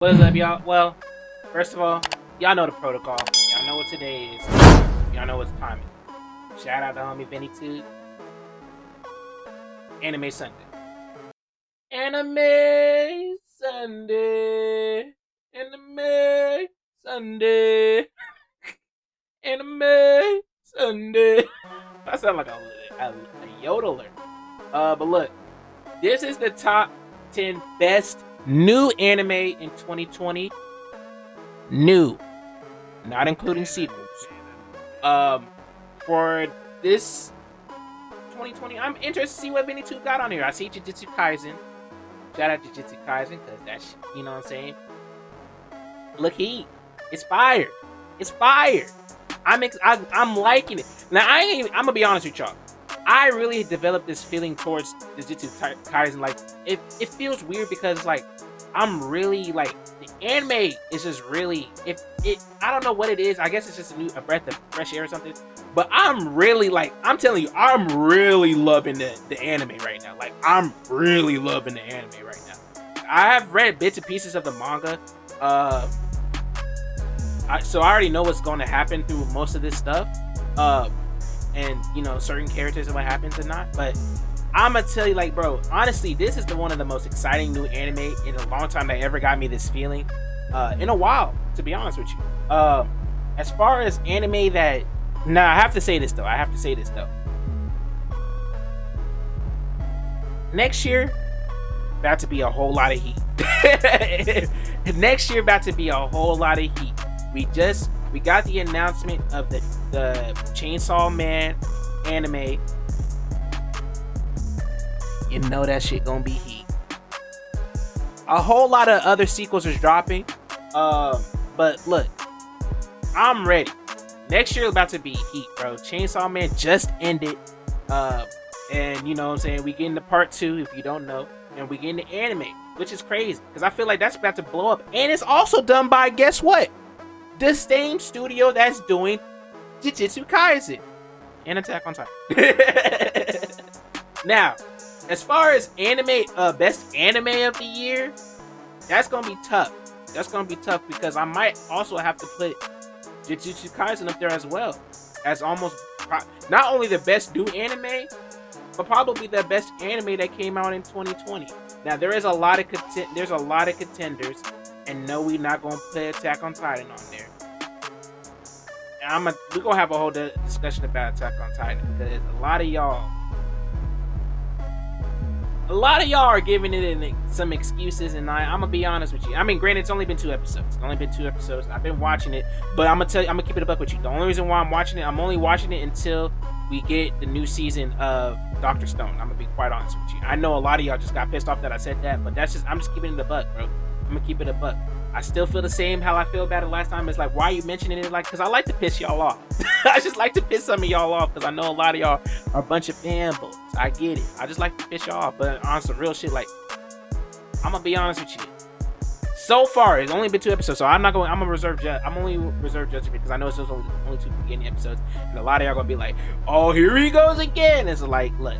What is up, y'all? Well, first of all, y'all know the protocol. Y'all know what today is. Y'all know what's time. Shout out to homie viniitube. Anime Sunday. Anime Sunday. Anime Sunday. Anime Sunday. I sound like a yodeler. But look, this is the top 10 best new anime in 2020. New, not including sequels. For this 2020, I'm interested to see what viniitube got on here. I see Jujutsu Kaisen. Shout out Jujutsu Kaisen, because that's, you know what I'm saying? Look, it's fire. It's fire. I'm liking it. Now, I'm gonna be honest with y'all. I really developed this feeling towards Jujutsu Kaisen. Like, it feels weird because, like, I'm really, like, the anime is just really, I don't know what it is. I guess it's just a breath of fresh air or something. But I'm really, like, I'm telling you, I'm really loving the anime right now. Like, I'm really loving the anime right now. I have read bits and pieces of the manga. So I already know what's going to happen through most of this stuff. And, you know, certain characters and what happens and not. But I'm gonna tell you, like, bro, honestly, this is one of the most exciting new anime in a long time that ever got me this feeling. In a while, to be honest with you. As far as anime that... Nah, I have to say this, though. Next year, about to be a whole lot of heat. Next year, about to be a whole lot of heat. We got the announcement of the Chainsaw Man anime. You know that shit gonna be heat. A whole lot of other sequels is dropping. But look, I'm ready. Next year about to be heat, bro. Chainsaw Man just ended. And you know what I'm saying? We get into part 2, if you don't know. And we get into anime, which is crazy. Because I feel like that's about to blow up. And it's also done by, guess what? The same studio that's doing Jujutsu Kaisen and Attack on Titan. Now, as far as anime, best anime of the year, that's gonna be tough. That's gonna be tough because I might also have to put Jujutsu Kaisen up there as well, as almost not only the best new anime, but probably the best anime that came out in 2020. Now there is a lot of contenders, and no, we're not gonna put Attack on Titan on there. We're gonna have a whole discussion about Attack on Titan because a lot of y'all are giving it some excuses, and I'm gonna be honest with you. I mean, granted, it's only been 2 episodes. I've been watching it, but I'm gonna keep it a buck with you. The only reason why I'm watching it, I'm only watching it until we get the new season of Dr. Stone. I'm gonna be quite honest with you. I know a lot of y'all just got pissed off that I said that, but I'm just keeping it a buck, bro. I'm gonna keep it a buck. I still feel the same how I feel about it last time. It's like, why are you mentioning it? Like, because I like to piss y'all off. I just like to piss some of y'all off because I know a lot of y'all are a bunch of fanboys. I get it. I just like to piss y'all off. But on some real shit, like, I'm going to be honest with you. So far, it's only been 2 episodes, so I'm a reserve judge. I'm only reserve judging because I know it's only 2 beginning episodes. And a lot of y'all going to be like, oh, here he goes again. It's like, look,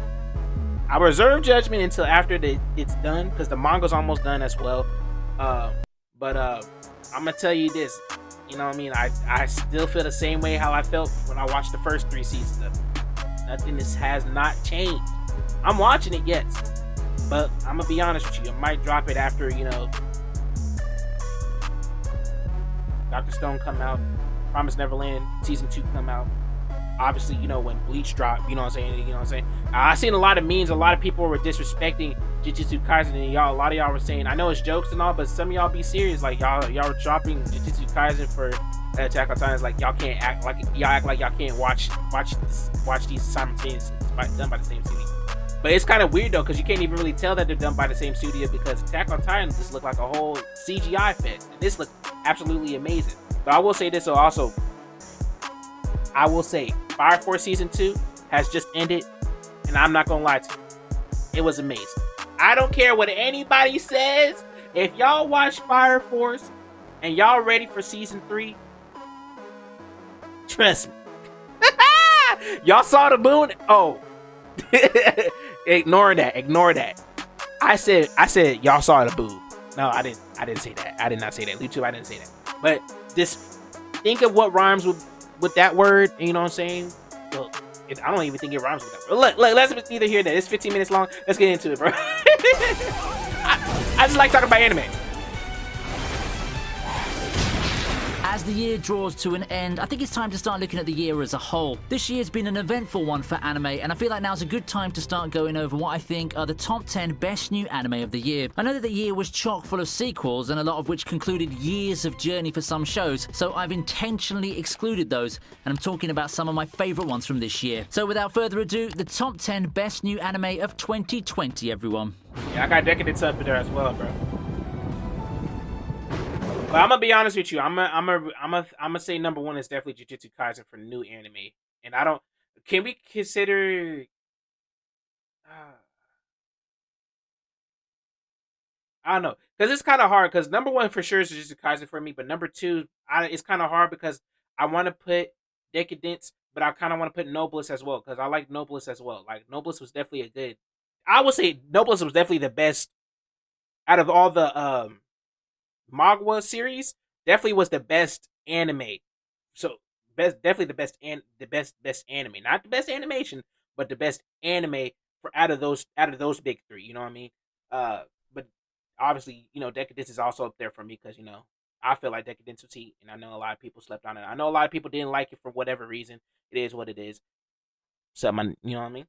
I reserve judgment until after it's done because the manga's almost done as well. But I'm gonna tell you this, you know what I mean? I still feel the same way how I felt when I watched the first 3 seasons of it. Nothing has not changed. I'm watching it, yes, but I'm gonna be honest with you. I might drop it after, you know, Dr. Stone come out, Promised Neverland season 2 come out. Obviously, you know, when Bleach dropped, you know what I'm saying? I seen a lot of memes, a lot of people were disrespecting Jujutsu Kaisen, and a lot of y'all were saying, I know it's jokes and all, but some of y'all be serious, like y'all were dropping Jujutsu Kaisen for Attack on Titan. It's like y'all can't act like y'all can't watch these simultaneously. It's done by the same studio. But it's kind of weird though, because you can't even really tell that they're done by the same studio because Attack on Titan just looked like a whole CGI fest, and this looked absolutely amazing. But I will say this, so also, I will say Fire Force season 2 has just ended, and I'm not gonna lie to you, it was amazing. I don't care what anybody says. If y'all watch Fire Force and y'all ready for season 3, trust me. Y'all saw the moon? Oh, ignore that. I said y'all saw the boob. No, I didn't. I didn't say that. I did not say that. YouTube, I didn't say that. But just think of what rhymes with that word. You know what I'm saying? Well, I don't even think it rhymes with that word. Look, let's neither here nor there. It's 15 minutes long. Let's get into it, bro. I just like talking about anime. As the year draws to an end, I think it's time to start looking at the year as a whole. This year's been an eventful one for anime, and I feel like now's a good time to start going over what I think are the top 10 best new anime of the year. I know that the year was chock full of sequels, and a lot of which concluded years of journey for some shows, so I've intentionally excluded those, and I'm talking about some of my favourite ones from this year. So without further ado, the top 10 best new anime of 2020, everyone. Yeah, I got Decadence up there as well, bro. But I'm gonna be honest with you. I'm gonna say number one is definitely Jujutsu Kaisen for new anime. And I don't. Can we consider? I don't know, because it's kind of hard. Because number one for sure is Jujutsu Kaisen for me, but number two, it's kind of hard because I want to put Decadence, but I kind of want to put Noblesse as well because I like Noblesse as well. Like Noblesse was definitely a good. I would say Noblesse was definitely the best out of all the Magua series. Definitely was the best anime. So definitely the best anime, not the best animation, but the best anime for out of those big three. You know what I mean? But obviously, Decadence is also up there for me because I feel like Decadence was heat, and I know a lot of people slept on it. I know a lot of people didn't like it for whatever reason. It is what it is. Something, you know what I mean?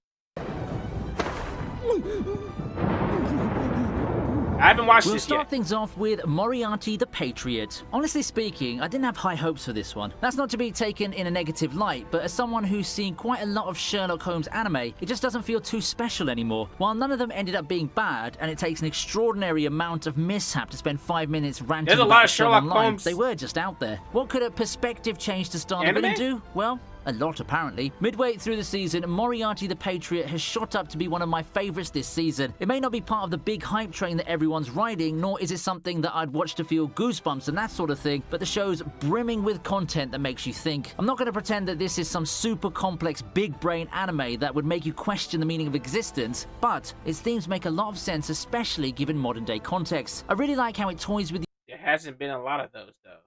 I haven't watched We'll this start yet. things off with Moriarty The Patriot. Honestly speaking, I didn't have high hopes for this one. That's not to be taken in a negative light, but as someone who's seen quite a lot of Sherlock Holmes anime, it just doesn't feel too special anymore. While none of them ended up being bad, and it takes an extraordinary amount of mishap to spend 5 minutes ranting There's a about lot the of show Sherlock online, Holmes they were just out there. What could a perspective change to star the villain do? Well, a lot, apparently. Midway through the season, Moriarty the Patriot has shot up to be one of my favourites this season. It may not be part of the big hype train that everyone's riding, nor is it something that I'd watch to feel goosebumps and that sort of thing, but the show's brimming with content that makes you think. I'm not going to pretend that this is some super complex big brain anime that would make you question the meaning of existence, but its themes make a lot of sense, especially given modern day context. I really like how it toys with There hasn't been a lot of those though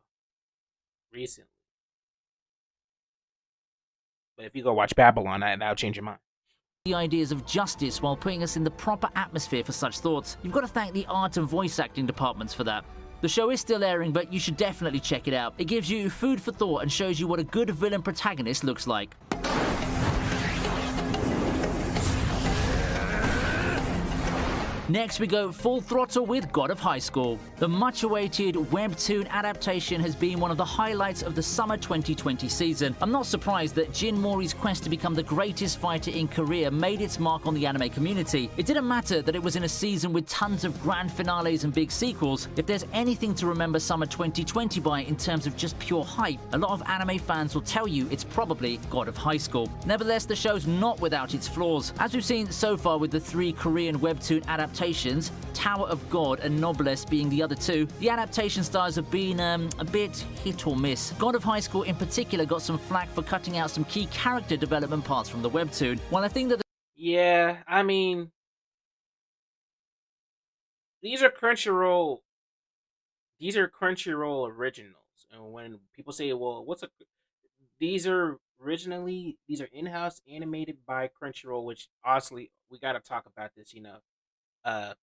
recently. But if you go watch Babylon, that'll change your mind. the ideas of justice while putting us in the proper atmosphere for such thoughts. You've got to thank the art and voice acting departments for that. The show is still airing, but you should definitely check it out. It gives you food for thought and shows you what a good villain protagonist looks like. Next we go full throttle with God of High School. The much-awaited webtoon adaptation has been one of the highlights of the summer 2020 season. I'm not surprised that Jin Mori's quest to become the greatest fighter in Korea made its mark on the anime community. It didn't matter that it was in a season with tons of grand finales and big sequels. If there's anything to remember summer 2020 by in terms of just pure hype, a lot of anime fans will tell you it's probably God of High School. Nevertheless, the show's not without its flaws. As we've seen so far with the 3 Korean webtoon adaptations, Tower of God and Noblesse being the other 2, the adaptation styles have been a bit hit or miss. God of High School in particular got some flack for cutting out some key character development parts from the webtoon. While I think that Yeah, I mean, these are Crunchyroll. These are Crunchyroll originals, and when people say, "Well, these are in-house animated by Crunchyroll," which honestly, we got to talk about this.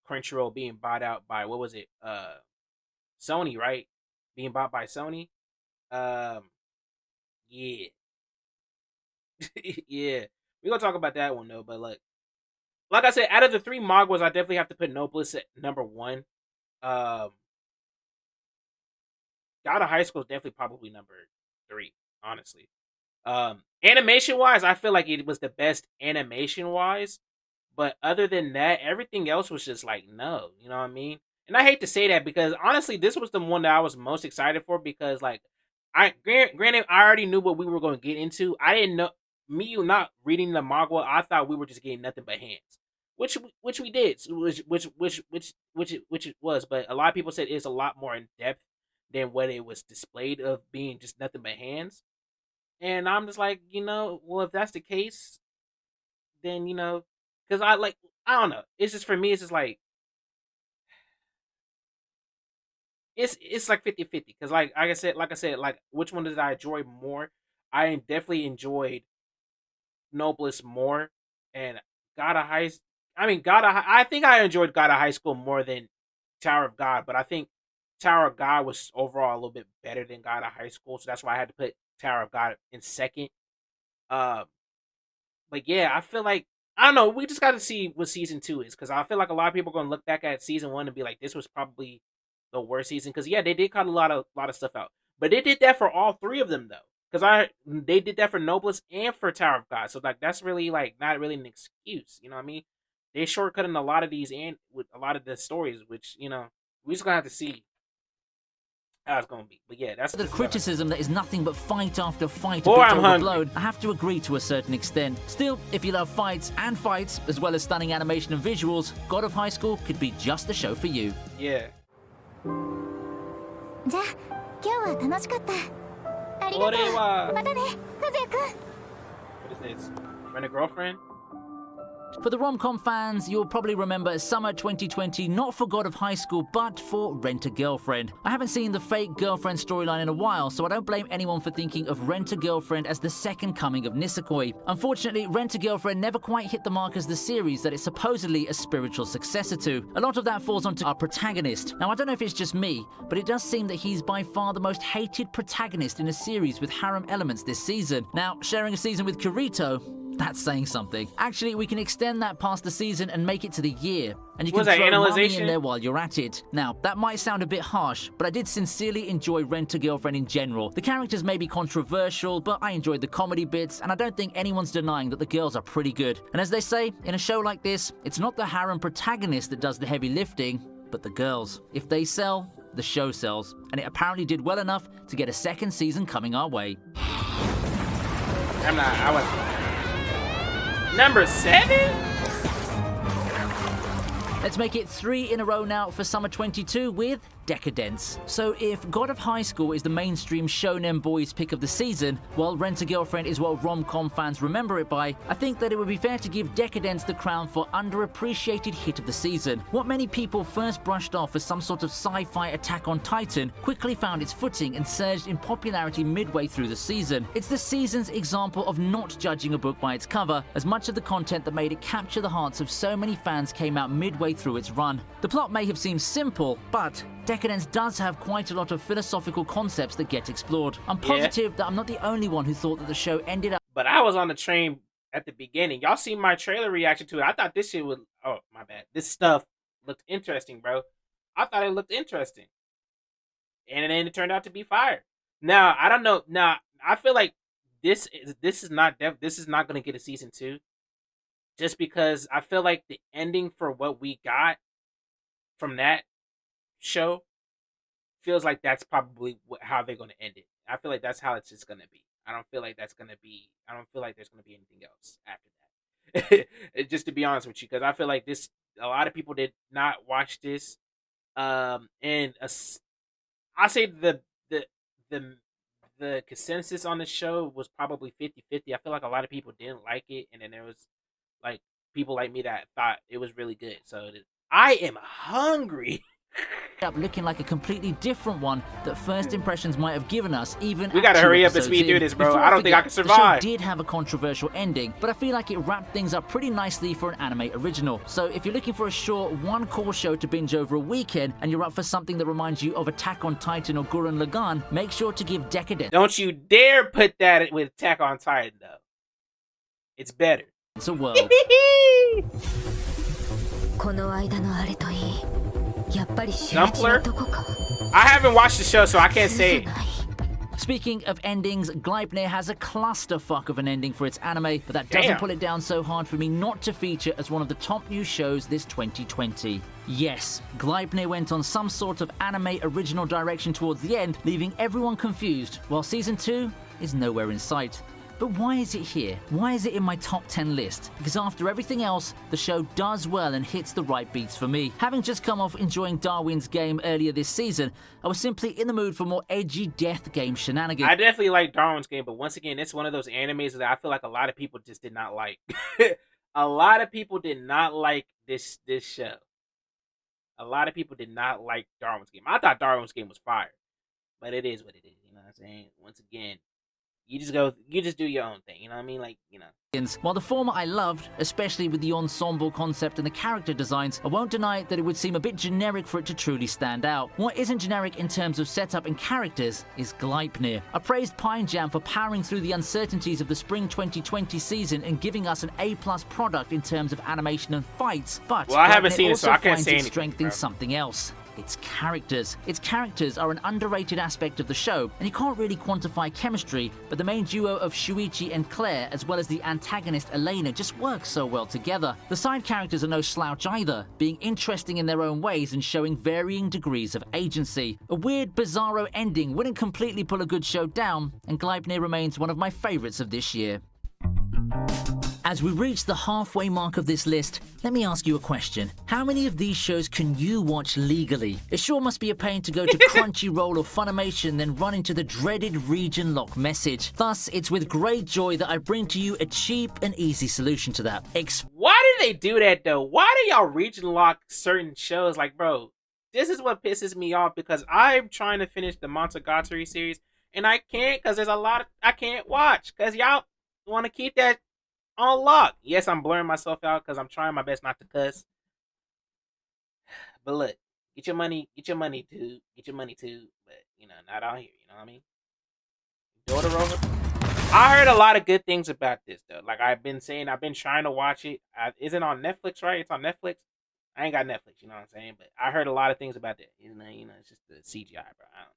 Crunchyroll being bought out by what was it? Sony, right? Being bought by Sony. Yeah, yeah. We're gonna talk about that one though. But like I said, out of the 3 mangas, I definitely have to put Noblesse at number 1. Um, God of High School is definitely probably number 3, honestly. Animation wise, I feel like it was the best animation wise. But other than that, everything else was just like no, you know what I mean? And I hate to say that because honestly, this was the one that I was most excited for because granted, I already knew what we were going to get into. I didn't know me not reading the manga. I thought we were just getting nothing but hands, which we did, which it was. But a lot of people said it's a lot more in depth than what it was displayed of being just nothing but hands. And I'm just like, well, if that's the case, then because I don't know. It's just for me. It's just like it's like 50-50 because like I said, like which one did I enjoy more? I definitely enjoyed Noblest more, and God of High. I mean, I think I enjoyed God of High School more than Tower of God, but I think Tower of God was overall a little bit better than God of High School, so that's why I had to put Tower of God in second. Um, but yeah, I feel like I don't know. We just got to see what season two is because I feel like a lot of people are gonna look back at season one and be like, "This was probably the worst season." Because yeah, they did cut a lot of stuff out, but they did that for all three of them though. Because they did that for Noblest and for Tower of God, so like that's really like not really an excuse. You know what I mean? They shortcutting a lot of these and with a lot of the stories, which we just gonna have to see how it's gonna be. But yeah, that's The just criticism that is nothing but fight after fight Boy, a bit I'm hungry. overblown, I have to agree to a certain extent. Still, if you love fights, as well as stunning animation and visuals, God of High School could be just the show for you. Yeah. じゃあ今日は楽しかった。ありがとう。またね、和也くん。What is this? Rent a girlfriend? For the rom-com fans, you'll probably remember summer 2020 not for God of High School, but for Rent-A-Girlfriend. I haven't seen the fake girlfriend storyline in a while, so I don't blame anyone for thinking of Rent-A-Girlfriend as the second coming of Nisekoi. Unfortunately, Rent-A-Girlfriend never quite hit the mark as the series that it's supposedly a spiritual successor to. A lot of that falls onto our protagonist. Now, I don't know if it's just me, but it does seem that he's by far the most hated protagonist in a series with harem elements this season. Now, sharing a season with Kirito, that's saying something. Actually, we can extend that past the season and make it to the year. And you can throw Mommy in there while you're at it. Now, that might sound a bit harsh, but I did sincerely enjoy Rent-A-Girlfriend in general. The characters may be controversial, but I enjoyed the comedy bits, and I don't think anyone's denying that the girls are pretty good. And as they say, in a show like this, it's not the harem protagonist that does the heavy lifting, but the girls. If they sell, the show sells. And it apparently did well enough to get a second season coming our way. I was number 7? Let's make it 3 in a row now for summer 22 with Decadence. So if God of High School is the mainstream Shounen boys pick of the season, while Rent-A-Girlfriend is what rom-com fans remember it by, I think that it would be fair to give Decadence the crown for underappreciated hit of the season. What many people first brushed off as some sort of sci-fi Attack on Titan quickly found its footing and surged in popularity midway through the season. It's the season's example of not judging a book by its cover, as much of the content that made it capture the hearts of so many fans came out midway through its run. The plot may have seemed simple, but Decadence does have quite a lot of philosophical concepts that get explored. I'm positive that I'm not the only one who thought that the show ended up... But I was on the train at the beginning. Y'all seen my trailer reaction to it. I thought this shit would... Oh, my bad. This stuff looked interesting, bro. I thought it looked interesting. And then it turned out to be fire. Now, I don't know. Now, I feel like this is not going to get a season 2. Just because I feel like the ending for what we got from that show feels like that's probably how they're going to end it. I feel like that's how it's just going to be. I don't feel like there's going to be anything else after that. Just to be honest with you, because I feel like a lot of people did not watch this. I say the consensus on the show was probably 50-50. I feel like a lot of people didn't like it, and then there was like people like me that thought it was really good. So I am hungry. Up looking like a completely different one that first impressions might have given us. Even we gotta hurry up and speed through this, bro. I don't think I can survive. The show did have a controversial ending, but I feel like it wrapped things up pretty nicely for an anime original. So if you're looking for a short one-course show to binge over a weekend and you're up for something that reminds you of Attack on Titan or Gurren Lagann, make sure to give Decadence. Don't you dare put that with Attack on Titan though. It's better. It's a world. Dumpler? I haven't watched the show, so I can't say it. Speaking of endings, Gleipnir has a clusterfuck of an ending for its anime, but that doesn't pull it down so hard for me not to feature as one of the top new shows this 2020. Yes, Gleipnir went on some sort of anime original direction towards the end, leaving everyone confused, while Season 2 is nowhere in sight. But why is it here? Why is it in my top 10 list? Because after everything else, the show does well and hits the right beats for me. Having just come off enjoying Darwin's Game earlier this season, I was simply in the mood for more edgy death game shenanigans. I definitely like Darwin's Game, but once again, it's one of those animes that I feel like a lot of people just did not like. A lot of people did not like this show. A lot of people did not like Darwin's Game. I thought Darwin's Game was fire, but it is what it is. You know what I'm saying? Once again, you just do your own thing. You know what I mean? Like, you know. While the former I loved, especially with the ensemble concept and the character designs, I won't deny that it would seem a bit generic for it to truly stand out. What isn't generic in terms of setup and characters is Gleipnir. I praised Pine Jam for powering through the uncertainties of the spring 2020 season and giving us an A+ product in terms of animation and fights, but well, I haven't seen it, also so I can't finds say its anything, strength in bro. something else. Its characters. Its characters are an underrated aspect of the show, and you can't really quantify chemistry, but the main duo of Shuichi and Claire, as well as the antagonist Elena, just work so well together. The side characters are no slouch either, being interesting in their own ways and showing varying degrees of agency. A weird, bizarro ending wouldn't completely pull a good show down, and Gleipnir remains one of my favorites of this year. As we reach the halfway mark of this list, let me ask you a question. How many of these shows can you watch legally? It sure must be a pain to go to Crunchyroll or Funimation, then run into the dreaded region lock message. Thus, it's with great joy that I bring to you a cheap and easy solution to that. Why do they do that, though? Why do y'all region lock certain shows? Like, bro, this is what pisses me off, because I'm trying to finish the Monogatari series, and I can't, because there's a lot I can't watch, because y'all want to keep that on lock. Yes, I'm blurring myself out because I'm trying my best not to cuss. But look, get your money too. Get your money too. But, you know, not out here. You know what I mean? Dorohedoro. I heard a lot of good things about this, though. Like I've been saying, I've been trying to watch it. Is it on Netflix, right? It's on Netflix. I ain't got Netflix, you know what I'm saying? But I heard a lot of things about that. You know, it's just the CGI, bro. I don't know.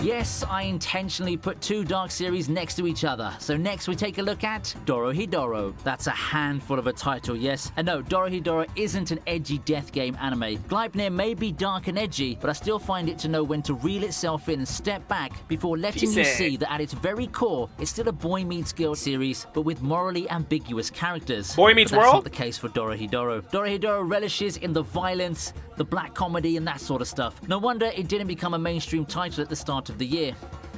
Yes, I intentionally put two dark series next to each other. So next we take a look at Dorohedoro. That's a handful of a title, yes. And no, Dorohedoro isn't an edgy death game anime. Gleipnir may be dark and edgy, but I still find it to know when to reel itself in and step back before letting you see that at its very core, it's still a boy meets girl series, but with morally ambiguous characters. Boy meets world? world? That's not the case for Dorohedoro. Dorohedoro relishes in the violence, the black comedy, and that sort of stuff. No wonder it didn't become a mainstream title at the start of the year.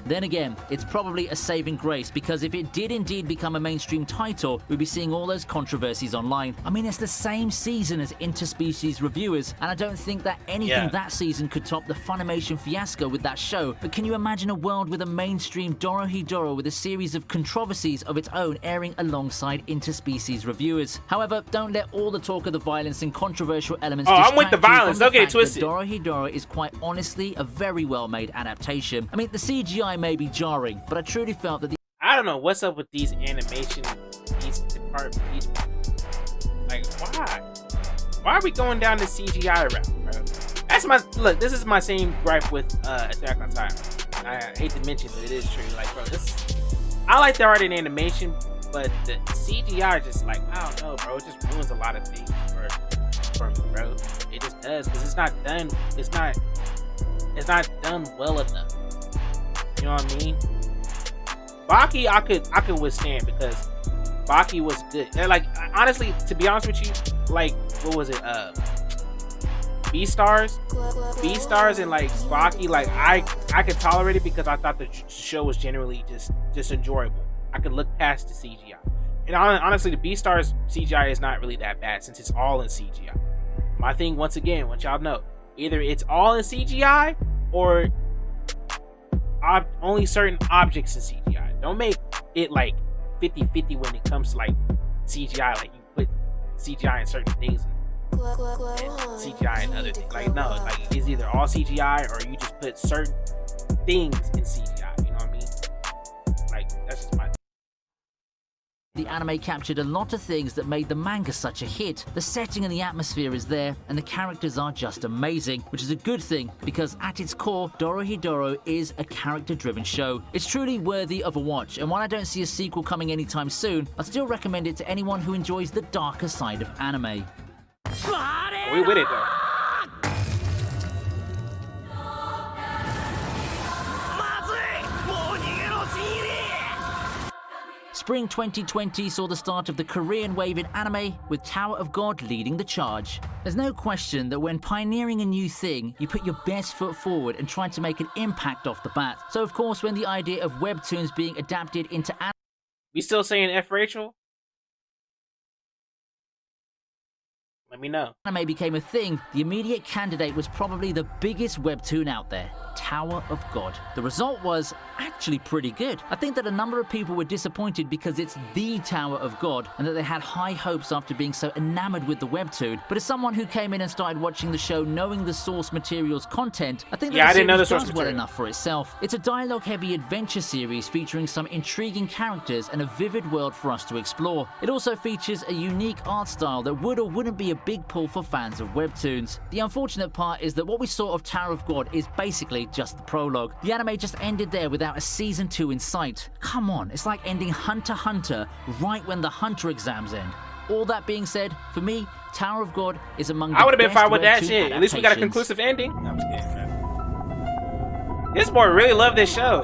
Then again, it's probably a saving grace, because if it did indeed become a mainstream title, we'd be seeing all those controversies online. I mean, it's the same season as interspecies reviewers, and I don't think that anything that season could top the Funimation fiasco with that show. But can you imagine a world with a mainstream Dorohedoro with a series of controversies of its own airing alongside interspecies reviewers? However, don't let all the talk of the violence and controversial elements I'm with the violence. Don't get it twisted. Dorohedoro is quite honestly a very well-made adaptation. I mean, the CGI may be jarring, but I truly felt that I don't know what's up with these animation, like, why are we going down the CGI route, bro? That's my look. This is my same gripe with Attack on Titan. I hate to mention, but it is true. Like, bro, I like the art and animation, but the CGI just, like, I don't know, bro. It just ruins a lot of things for me, bro. It just does, because it's not done. It's not done well enough. You know what I mean? Baki, I could withstand, because Baki was good. And, like, honestly, to be honest with you, like, what was it? Beastars, and like Baki, like I could tolerate it because I thought the show was generally just enjoyable. I could look past the CGI, and honestly, the Beastars CGI is not really that bad since it's all in CGI. My thing, once again, what y'all know, either it's all in CGI or only certain objects in CGI. Don't make it like 50-50 when it comes to like CGI. Like, you put CGI in certain things and CGI and other things. Like, no, like, it's either all CGI or you just put certain things in CGI. You know what I mean? Like, that's just my. The anime captured a lot of things that made the manga such a hit. The setting and the atmosphere is there, and the characters are just amazing, which is a good thing, because at its core, Dorohedoro is a character-driven show. It's truly worthy of a watch, and while I don't see a sequel coming anytime soon, I'd still recommend it to anyone who enjoys the darker side of anime. We with it, though. Spring 2020 saw the start of the Korean wave in anime, with Tower of God leading the charge. There's no question that when pioneering a new thing, you put your best foot forward and try to make an impact off the bat. So of course, when the idea of webtoons being adapted into anime... We still saying F. Rachel? Let me know. Anime became a thing, the immediate candidate was probably the biggest webtoon out there, Tower of God. The result was actually pretty good. I think that a number of people were disappointed because it's the Tower of God and that they had high hopes after being so enamored with the webtoon. But as someone who came in and started watching the show knowing the source material's content, I think that I didn't know the source does well material. enough for itself. It's a dialogue-heavy adventure series featuring some intriguing characters and a vivid world for us to explore. It also features a unique art style that would or wouldn't be a big pull for fans of webtoons. The unfortunate part is that what we saw of Tower of God is basically just the prologue. The anime just ended there without a season 2 in sight. Come on, it's like ending Hunter x Hunter right when the Hunter exams end. All that being said, for me, Tower of God is among the I would have been best fine with that webtoon shit. At least we got a adaptations. conclusive ending. No, I'm just kidding, man. This boy really loved this show.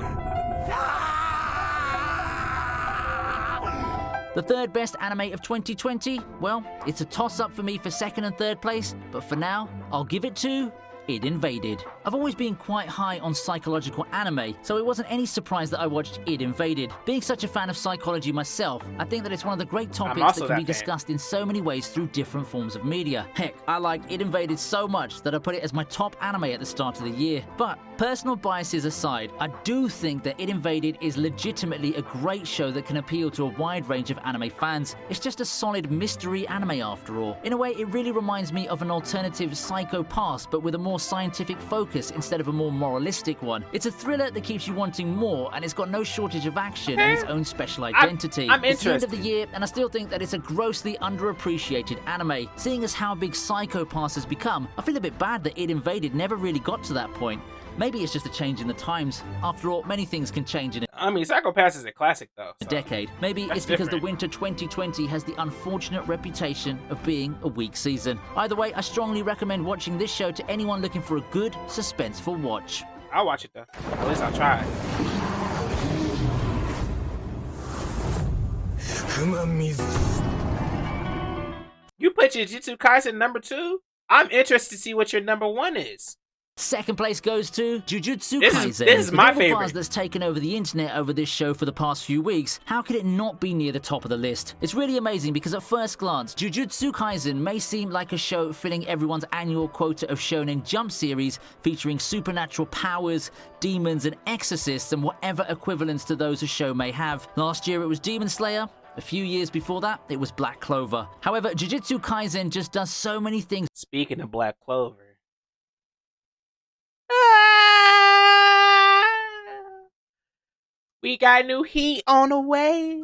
The third best anime of 2020? Well, it's a toss-up for me for second and third place, but for now, I'll give it to It Invaded. I've always been quite high on psychological anime, so it wasn't any surprise that I watched It Invaded. Being such a fan of psychology myself, I think that it's one of the great topics also that can be that fan. discussed in so many ways through different forms of media. Heck, I liked It Invaded so much that I put it as my top anime at the start of the year. But personal biases aside, I do think that It Invaded is legitimately a great show that can appeal to a wide range of anime fans. It's just a solid mystery anime after all. In a way, it really reminds me of an alternative Psycho Pass, but with a more scientific focus instead of a more moralistic one. It's a thriller that keeps you wanting more, and it's got no shortage of action and its own special identity. I'm It's the end of interested. the year, and I still think that it's a grossly underappreciated anime. Seeing as how big Psycho Pass has become, I feel a bit bad that It Invaded never really got to that point. Maybe it's just a change in the times. After all, many things can change in I mean, Psycho Pass is a classic, though. a So. decade. Maybe That's it's because different. the winter 2020 has the unfortunate reputation of being a weak season. Either way, I strongly recommend watching this show to anyone looking for a good, suspenseful watch. I'll watch it, though. At least I'll try. You put Jujutsu Kaisen number 2? I'm interested to see what your number 1 is. Second place goes to Jujutsu This Kaisen. is- this is With my all the favorite. buzz that's taken over the internet over this show for the past few weeks, how could it not be near the top of the list? It's really amazing because at first glance, Jujutsu Kaisen may seem like a show filling everyone's annual quota of Shounen Jump series featuring supernatural powers, demons, and exorcists, and whatever equivalents to those a show may have. Last year it was Demon Slayer. A few years before that, it was Black Clover. However, Jujutsu Kaisen just does so many things Speaking of Black Clover. We got new heat on the way.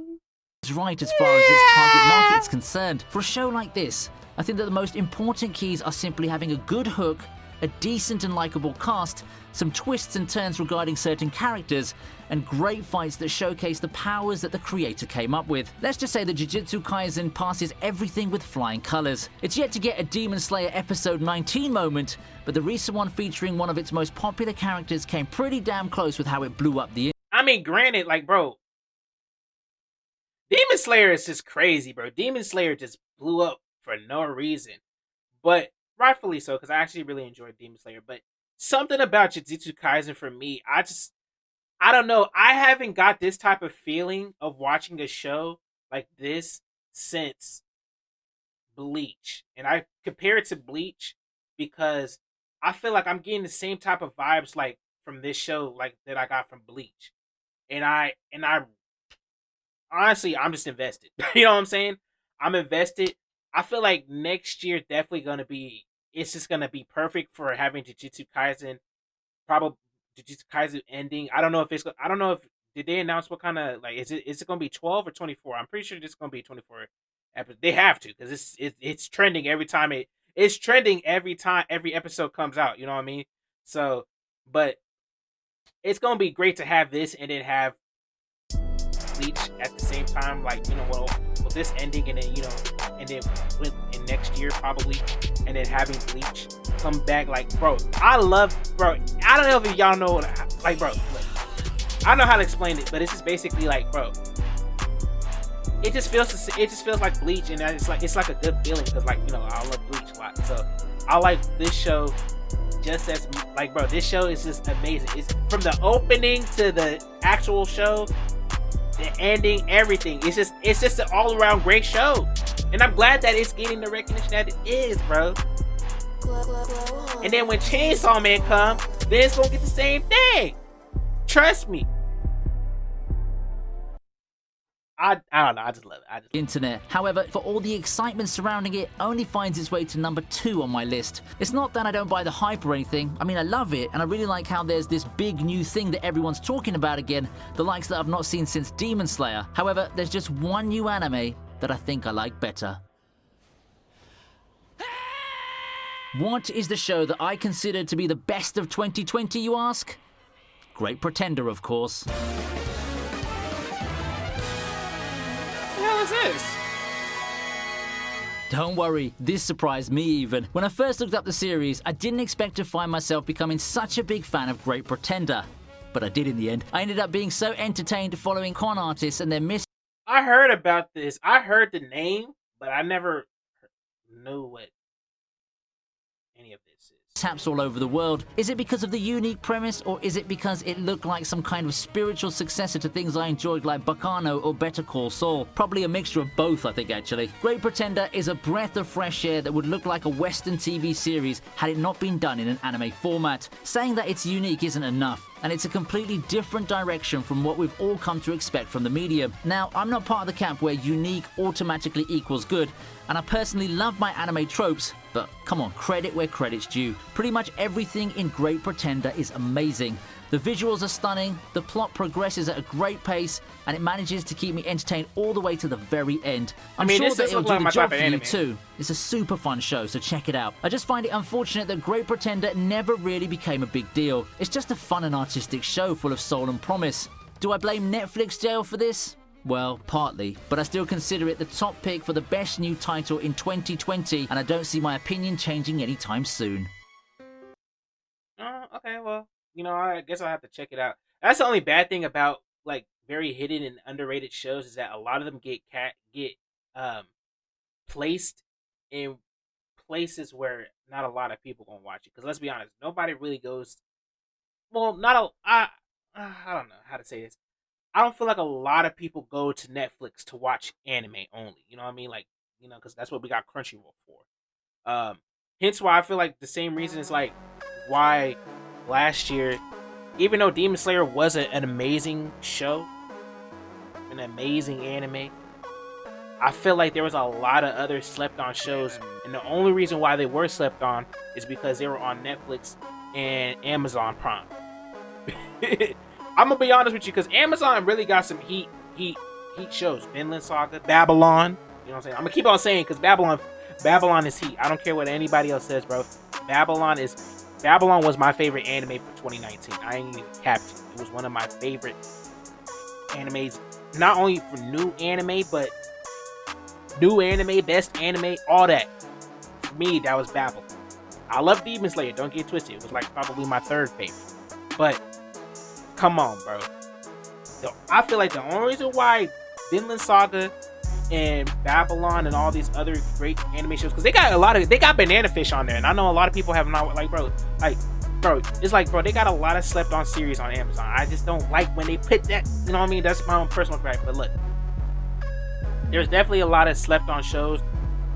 right as far as its target market is concerned. For a show like this, I think that the most important keys are simply having a good hook, a decent and likable cast, some twists and turns regarding certain characters, and great fights that showcase the powers that the creator came up with. Let's just say that Jujutsu Kaisen passes everything with flying colors. It's yet to get a Demon Slayer episode 19 moment, but the recent one featuring one of its most popular characters came pretty damn close with how it blew up the I mean, granted, like, bro, Demon Slayer is just crazy, bro. Demon Slayer just blew up for no reason. But rightfully so, because I actually really enjoyed Demon Slayer. But something about Jujutsu Kaisen for me, I don't know. I haven't got this type of feeling of watching a show like this since Bleach. And I compare it to Bleach because I feel like I'm getting the same type of vibes like from this show like that I got from Bleach. And I honestly, I'm just invested. You know what I'm saying? I'm invested. I feel like next year it's just gonna be perfect for having Jujutsu Kaisen, probably Jujutsu Kaisen ending. I don't know if did they announce what kind of, like, is it gonna be 12 or 24? I'm pretty sure it's gonna be 24 episodes. They have to, because it's trending every time it's trending every episode comes out. You know what I mean? So, but it's gonna be great to have this and then have Bleach at the same time, like, you know, well this ending and then, you know, and then in next year probably, and then having Bleach come back. Like, bro, I don't know if y'all know, like, bro, look, I don't know how to explain it, but it's just basically like, bro, it just feels like Bleach, and it's like a good feeling because, like, you know, I love Bleach a lot, so I like this show just as, like, bro, this show is just amazing. It's from the opening to the actual show, the ending, everything. It's just an all around great show. And I'm glad that it's getting the recognition that it is, bro. And then when Chainsaw Man come, then it's gonna get the same thing. Trust me. I don't know. I just love it. Internet. However, for all the excitement surrounding it, only finds its way to number 2 on my list. It's not that I don't buy the hype or anything. I mean, I love it, and I really like how there's this big new thing that everyone's talking about again, the likes that I've not seen since Demon Slayer. However, there's just one new anime that I think I like better. What is the show that I consider to be the best of 2020, you ask? Great Pretender, of course. This? Don't worry, this surprised me even. When I first looked up the series, I didn't expect to find myself becoming such a big fan of Great Pretender. But I did in the end. I ended up being so entertained following con artists and their I heard about this. I heard the name, but I never knew what any of this is. Taps all over the world. Is it because of the unique premise, or is it because it looked like some kind of spiritual successor to things I enjoyed like Bacano or Better Call Saul? Probably a mixture of both, I think, actually. Great Pretender is a breath of fresh air that would look like a Western TV series had it not been done in an anime format. Saying that it's unique isn't enough, and it's a completely different direction from what we've all come to expect from the medium. Now, I'm not part of the camp where unique automatically equals good, and I personally love my anime tropes, but come on, credit where credit's due. Pretty much everything in Great Pretender is amazing. The visuals are stunning, the plot progresses at a great pace, and it manages to keep me entertained all the way to the very end. I'm sure that it'll do the job for you too. It's a super fun show, so check it out. I just find it unfortunate that Great Pretender never really became a big deal. It's just a fun and artistic show full of soul and promise. Do I blame Netflix jail for this? Well, partly, but I still consider it the top pick for the best new title in 2020, and I don't see my opinion changing anytime soon. Okay, well, you know, I guess I'll have to check it out. That's the only bad thing about like very hidden and underrated shows, is that a lot of them get placed in places where not a lot of people gonna watch it. Because let's be honest, nobody really goes. Well, I don't know how to say this. I don't feel like a lot of people go to Netflix to watch anime only. You know what I mean? Like, you know, because that's what we got Crunchyroll for. Hence why I feel like the same reason is like why last year, even though Demon Slayer was an amazing show, an amazing anime, I feel like there was a lot of other slept on shows, and the only reason why they were slept on is because they were on Netflix and Amazon Prime. I'm gonna be honest with you, because Amazon really got some heat shows. Vinland Saga, Babylon. You know what I'm saying? I'm gonna keep on saying, because Babylon is heat. I don't care what anybody else says, bro. Babylon was my favorite anime for 2019. I ain't even capped it. It was one of my favorite animes, not only for new anime, but new anime, best anime, all that. For me, that was Babylon. I love Demon Slayer, don't get twisted. It was like probably my third favorite. But come on, bro. I feel like the only reason why Vinland Saga and Babylon and all these other great anime shows, because they got Banana Fish on there, and I know a lot of people have not, like, bro, it's like, bro, they got a lot of slept on series on Amazon. I just don't like when they put that, you know what I mean? That's my own personal gripe. But look, there's definitely a lot of slept on shows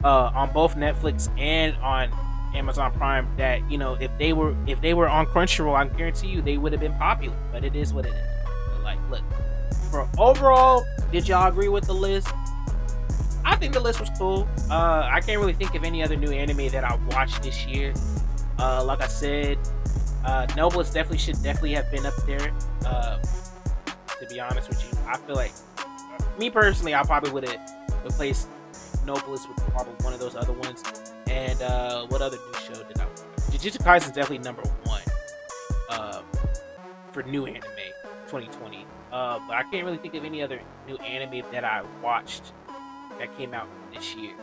on both Netflix and on Amazon Prime that, you know, if they were on Crunchyroll, I guarantee you they would have been popular. But it is what it is. But like, look, for overall, did y'all agree with the list? I think the list was cool. I can't really think of any other new anime that I watched this year. Like I said, Noblesse should definitely have been up there. To be honest with you, I feel like, me personally, I probably would have replaced Noblesse with probably one of those other ones. And what other new show did I watch? Jujutsu Kaisen is definitely number one for new anime 2020. But I can't really think of any other new anime that I watched that came out this year.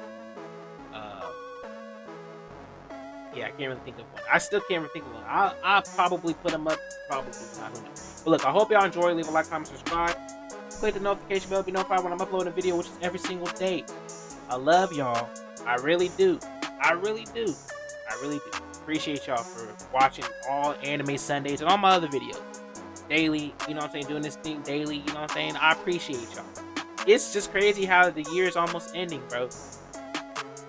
Yeah, I can't really think of one. I still can't really think of one. I'll probably put them up. Probably not. But look, I hope y'all enjoy. Leave a like, comment, subscribe. Click the notification bell to be notified when I'm uploading a video, which is every single day. I love y'all. I really do. I really do. Appreciate y'all for watching all Anime Sundays and all my other videos. Daily, you know what I'm saying? Doing this thing daily, you know what I'm saying? I appreciate y'all. It's just crazy how the year is almost ending, bro.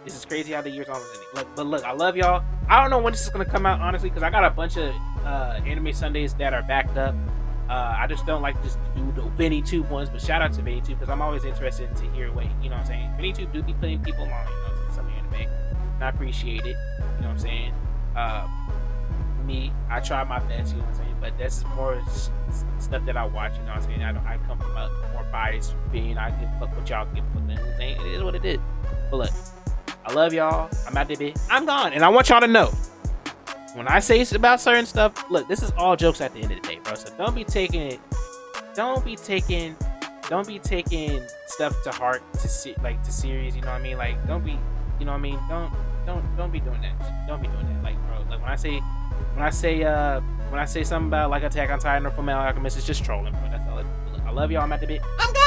This is crazy how the years almost ending. Look, I love y'all. I don't know when this is gonna come out, honestly, because I got a bunch of anime Sundays that are backed up. I just don't like just to do the ViniTube ones, but shout out to ViniTube because I'm always interested to hear what, you know what I'm saying. ViniTube do be putting people on, you know, some anime, and I appreciate it. You know what I'm saying. Me, I try my best, you know what I'm saying, but this is more stuff that I watch, you know what I'm saying. I come from a more biased being. I give a fuck what y'all give a fuck. You know what I'm saying? It is what it is. But look, I love y'all. I'm out there, bitch. I'm gone, and I want y'all to know when I say it's about certain stuff. Look, this is all jokes at the end of the day, bro. So don't be taking stuff to heart, to serious. You know what I mean? Like, don't be, you know what I mean? Don't be doing that. Don't be doing that. Like, bro, like when I say something about like Attack on Titan or Fullmetal Alchemist, it's just trolling, bro. That's all. I love y'all. I'm at the bit. I'm gone.